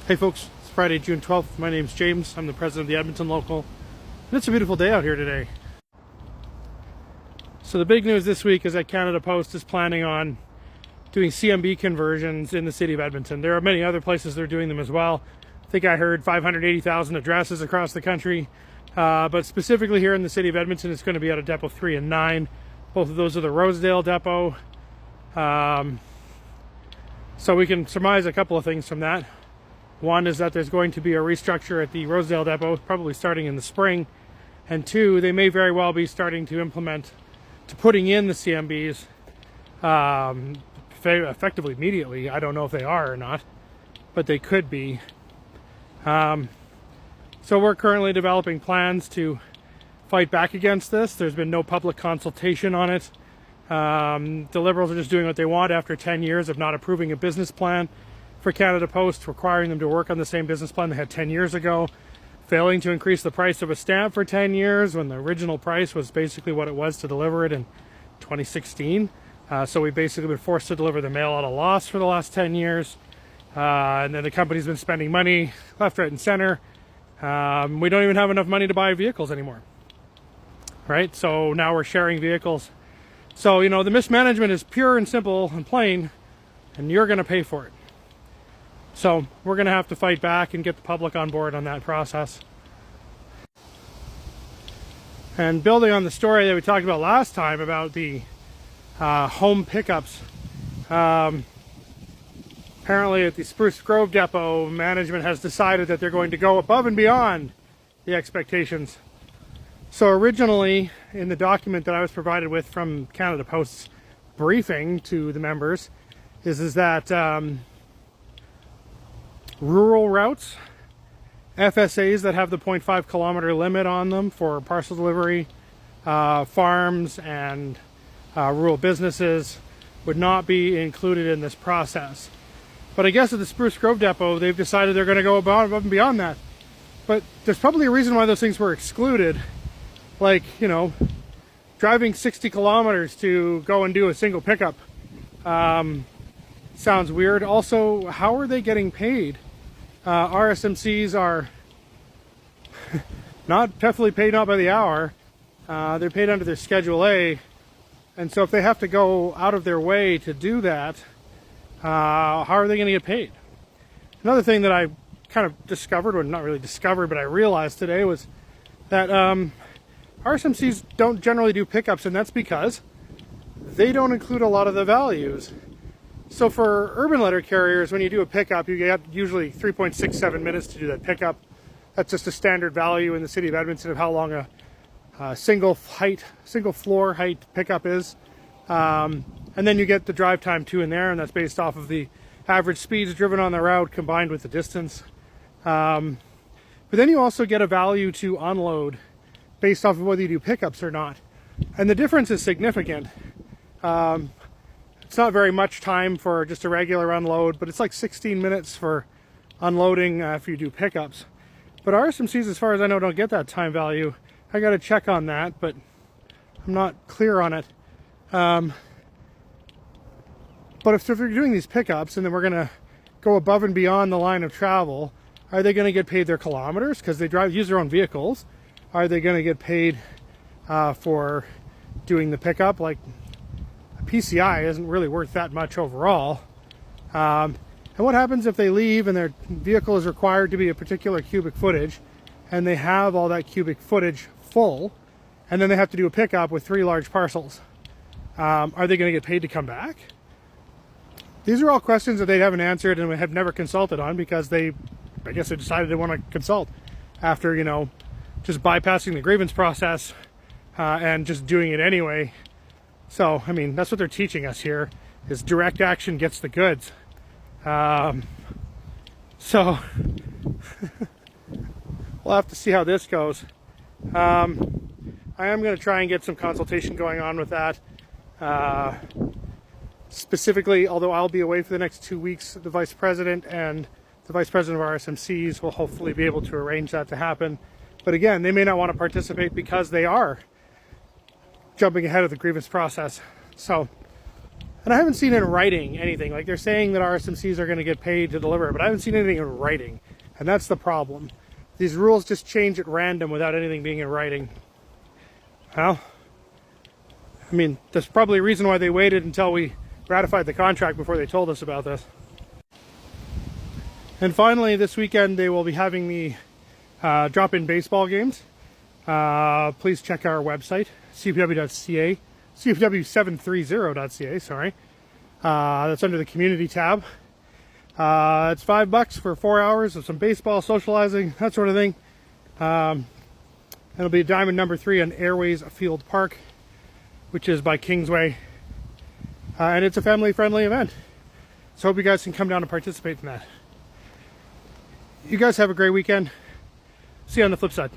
Hey folks, it's Friday, June 12th. My name's James. I'm the president of the Edmonton Local. And it's a beautiful day out here today. So the big news this week is that Canada Post is planning on doing CMB conversions in the city of Edmonton. There are many other places they're doing them as well. I think I heard 580,000 addresses across the country. But specifically here in the city of Edmonton, it's going to be out of Depot 3 and 9. Both of those are the Rosedale depot. So we can surmise a couple of things from that. One is that there's going to be a restructure at the Rosedale depot, probably starting in the spring. And two, they may very well be starting to putting in the CMBs effectively immediately. I don't know if they are or not, but they could be. So we're currently developing plans to fight back against this. There's been no public consultation on it. The Liberals are just doing what they want after 10 years of not approving a business plan for Canada Post, requiring them to work on the same business plan they had 10 years ago, failing to increase the price of a stamp for 10 years when the original price was basically what it was to deliver it in 2016. So we've basically been forced to deliver the mail at a loss for the last 10 years. And then the company's been spending money left, right, and center. We don't even have enough money to buy vehicles anymore. Right? So now we're sharing vehicles. So, you know, the mismanagement is pure and simple and plain, and you're going to pay for it. So we're going to have to fight back and get the public on board on that process. And building on the story that we talked about last time about the home pickups, apparently at the Spruce Grove depot, management has decided that they're going to go above and beyond the expectations. So originally, in the document that I was provided with from Canada Post's briefing to the members, is that rural routes, FSAs that have the 0.5 kilometer limit on them for parcel delivery, farms and rural businesses would not be included in this process. But I guess at the Spruce Grove depot, they've decided they're going to go above and beyond that. But there's probably a reason why those things were excluded. Like, you know, driving 60 kilometers to go and do a single pickup sounds weird. Also, how are they getting paid? RSMCs are definitely paid not by the hour. They're paid under their Schedule A. And so if they have to go out of their way to do that, how are they going to get paid? Another thing that I kind of discovered, or not really discovered, but I realized today was that RSMCs don't generally do pickups, and that's because they don't include a lot of the values. So for urban letter carriers, when you do a pickup, you get usually 3.67 minutes to do that pickup. That's just a standard value in the city of Edmonton of how long a single floor height pickup is. And then you get the drive time too in there, and that's based off of the average speeds driven on the route combined with the distance. But then you also get a value to unload based off of whether you do pickups or not. And the difference is significant. It's not very much time for just a regular unload, but it's like 16 minutes for unloading if you do pickups. But RSMCs, as far as I know, don't get that time value. I got to check on that, but I'm not clear on it. But if they're doing these pickups and then we're going to go above and beyond the line of travel, are they going to get paid their kilometers because they use their own vehicles? Are they going to get paid for doing the pickup? Like, PCI isn't really worth that much overall. And what happens if they leave and their vehicle is required to be a particular cubic footage and they have all that cubic footage full and then they have to do a pickup with 3 large parcels? Are they going to get paid to come back? These are all questions that they haven't answered and have never consulted on because I guess they decided they want to consult after, you know, just bypassing the grievance process and just doing it anyway. So, I mean, that's what they're teaching us here, is direct action gets the goods. So, we'll have to see how this goes. I am going to try and get some consultation going on with that. Specifically, although I'll be away for the next 2 weeks, the Vice President and the Vice President of RSMCs will hopefully be able to arrange that to happen. But again, they may not want to participate because they are jumping ahead of the grievance process. So And I haven't seen in writing anything. Like, they're saying that RSMCs are going to get paid to deliver, but I haven't seen anything in writing. And that's the problem. These rules just change at random without anything being in writing. Well, I mean, there's probably a reason why they waited until we ratified the contract before they told us about this. And finally, this weekend they will be having the drop-in baseball games. Please check our website, cpw.ca, cpw730.ca, sorry. That's under the community tab. It's $5 for 4 hours of some baseball, socializing, that sort of thing. It'll be diamond number 3 on Airways Field Park, which is by Kingsway. And it's a family-friendly event. So hope you guys can come down and participate in that. You guys have a great weekend. See you on the flip side.